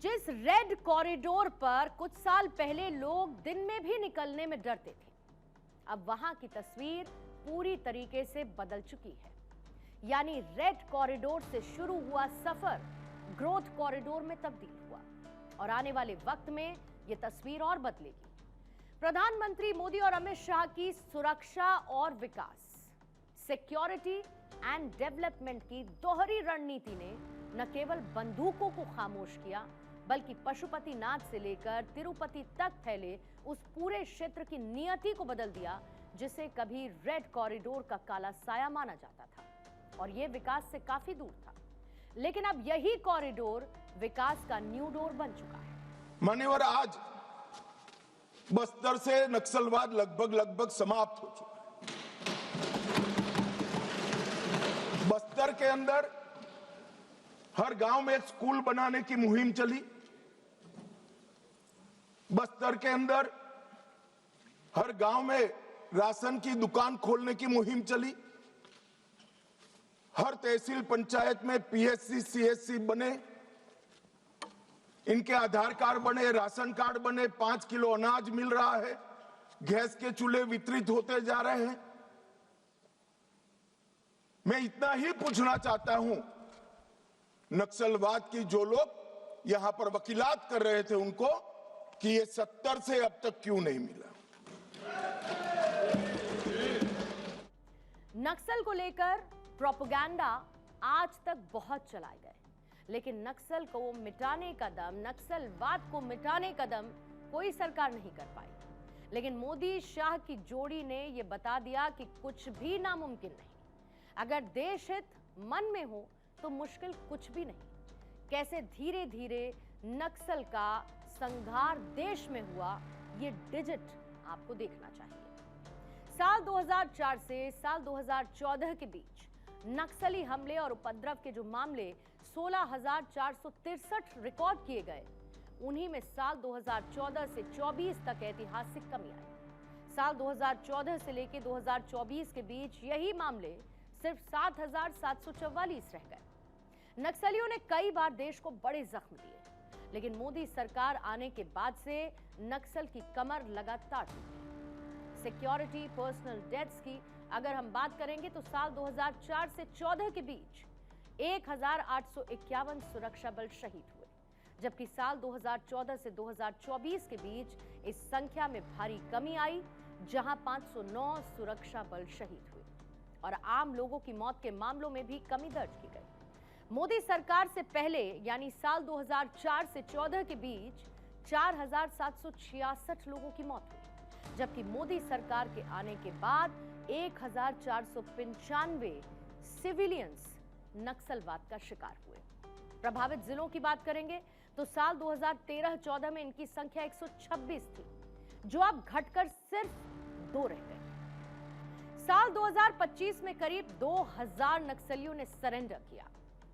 जिस red corridor पर कुछ साल पहले लोग दिन में भी निकलने में डरते थे, अब वहां की तस्वीर पूरी तरीके से बदल चुकी है। यानी रेड कॉरिडोर से शुरू हुआ सफर ग्रोथ कॉरिडोर में तब्दील हुआ और आने वाले वक्त में यह तस्वीर और बदलेगी। प्रधानमंत्री मोदी और अमित शाह की सुरक्षा और विकास, सिक्योरिटी एंड डेवलपमेंट की दोहरी रणनीति ने न केवल बंदूकों को खामोश किया, बल्कि पशुपतिनाथ से लेकर तिरुपति तक फैले उस पूरे क्षेत्र की नियति को बदल दिया जिसे कभी रेड कॉरिडोर का काला साया माना जाता था और यह विकास से काफी दूर था। लेकिन अब यही कॉरिडोर विकास का न्यू डोर बन चुका है। मान्यवर, आज बस्तर से नक्सलवाद लगभग समाप्त हो चुका है। बस्तर के अंदर हर गांव में एक स्कूल बनाने की मुहिम चली। बस्तर के अंदर हर गांव में राशन की दुकान खोलने की मुहिम चली। हर तहसील पंचायत में पीएचसी सीएचसी बने, इनके आधार कार्ड बने, राशन कार्ड बने, 5 किलो अनाज मिल रहा है, गैस के चूल्हे वितरित होते जा रहे हैं। मैं इतना ही पूछना चाहता हूं, नक्सलवाद की जो लोग यहां पर वकीलात कर रहे थे उनको, कि ये 70 से अब तक क्यों नहीं मिला। नक्सल को लेकर प्रोपेगेंडा आज तक बहुत चलाए गए, लेकिन नक्सल को मिटाने का दम, नक्सलवाद को मिटाने का दम कोई सरकार नहीं कर पाई। लेकिन मोदी शाह की जोड़ी ने यह बता दिया कि कुछ भी नामुमकिन नहीं। अगर देश हित मन में हो तो मुश्किल कुछ भी नहीं। कैसे धीरे धीरे नक्सल का संघार देश में हुआ, ये डिजिट आपको देखना चाहिए। साल 2004 से साल 2014 के बीच नक्सली हमले और उपद्रव के जो मामले 16,463 रिकॉर्ड किए गए, उन्हीं में साल 2014 से 24 तक ऐतिहासिक कमी आई। साल 2014 से लेकर 2024 के बीच यही मामले सिर्फ 7,744 रह गए। नक्सलियों ने कई बार देश को बड़े जख्म दिए, लेकिन मोदी सरकार आने के बाद से नक्सल की कमर लगातार टूटी। सिक्योरिटी, पर्सनल डेथ्स की अगर हम बात करेंगे तो साल 2004 से 14 के बीच 1,851 सुरक्षा बल शहीद हुए, जबकि साल 2014 से 2024 के बीच इस संख्या में भारी कमी आई, जहां 509 सुरक्षा बल शहीद हुए और आम लोगों की मौत के मामलों में भी कमी दर्ज की गई। मोदी सरकार से पहले यानी साल 2004 से 14 के बीच 4,766 लोगों की मौत हुई, जबकि मोदी सरकार के आने के बाद 1,495 सिविलियंस नक्सलवाद का शिकार हुए। प्रभावित जिलों की बात करेंगे तो साल 2013-14 में इनकी संख्या 126 थी, जो अब घटकर सिर्फ 2 रह गई। साल 2025 में करीब 2,000 नक्सलियों ने सरेंडर किया।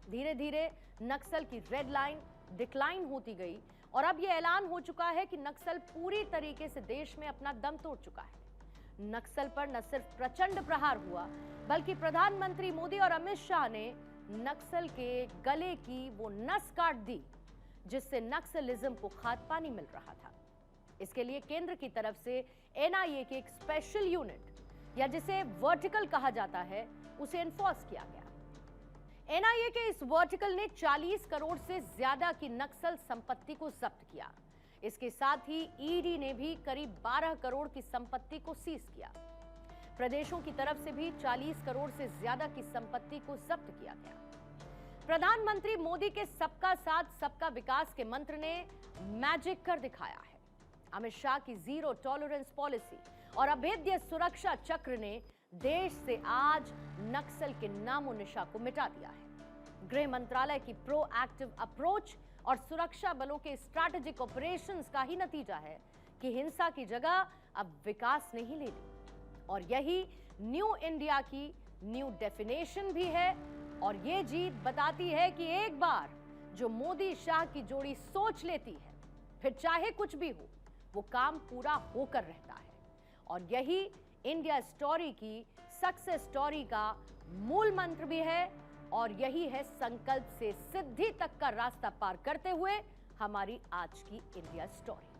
धीरे धीरे नक्सल की रेड लाइन डिक्लाइन होती गई और अब यह ऐलान हो चुका है कि नक्सल पूरी तरीके से देश में अपना दम तोड़ चुका है। नक्सल पर न सिर्फ प्रचंड प्रहार हुआ, बल्कि प्रधानमंत्री मोदी और अमित शाह ने नक्सल के गले की वो नस काट दी जिससे नक्सलिज्म को खाद पानी मिल रहा था। इसके लिए केंद्र की तरफ से एनआईए की एक स्पेशल यूनिट, या जिसे वर्टिकल कहा जाता है, उसे एनफोर्स किया गया। एनआईए के इस वर्टिकल ने 40 करोड़ से ज्यादा की नक्सल संपत्ति को जब्त किया। इसके साथ ही ईडी ने भी करीब 12 करोड़ की संपत्ति को सीज किया। प्रदेशों की तरफ से भी 40 करोड़ से ज्यादा की संपत्ति को जब्त किया गया। प्रधानमंत्री मोदी के सबका साथ सबका विकास के मंत्र ने मैजिक कर दिखाया है। अमित शाह की जीरो टॉलरेंस पॉलिसी और अभेद्य सुरक्षा चक्र ने देश से आज नक्सल के नामो निशा को मिटा दिया है। गृह मंत्रालय की प्रोएक्टिव अप्रोच और सुरक्षा बलों के स्ट्रैटेजिक ऑपरेशंस का ही नतीजा है कि हिंसा की जगह अब विकास ने ही ले ली। और यही न्यू इंडिया की न्यू डेफिनेशन भी है और ये जीत बताती है कि एक बार जो मोदी शाह की जोड़ी सोच लेती है, फिर चाहे कुछ भी हो, वो काम पूरा होकर रहता है। और यही इंडिया स्टोरी की सक्सेस स्टोरी का मूल मंत्र भी है और यही है संकल्प से सिद्धि तक का रास्ता पार करते हुए हमारी आज की इंडिया स्टोरी।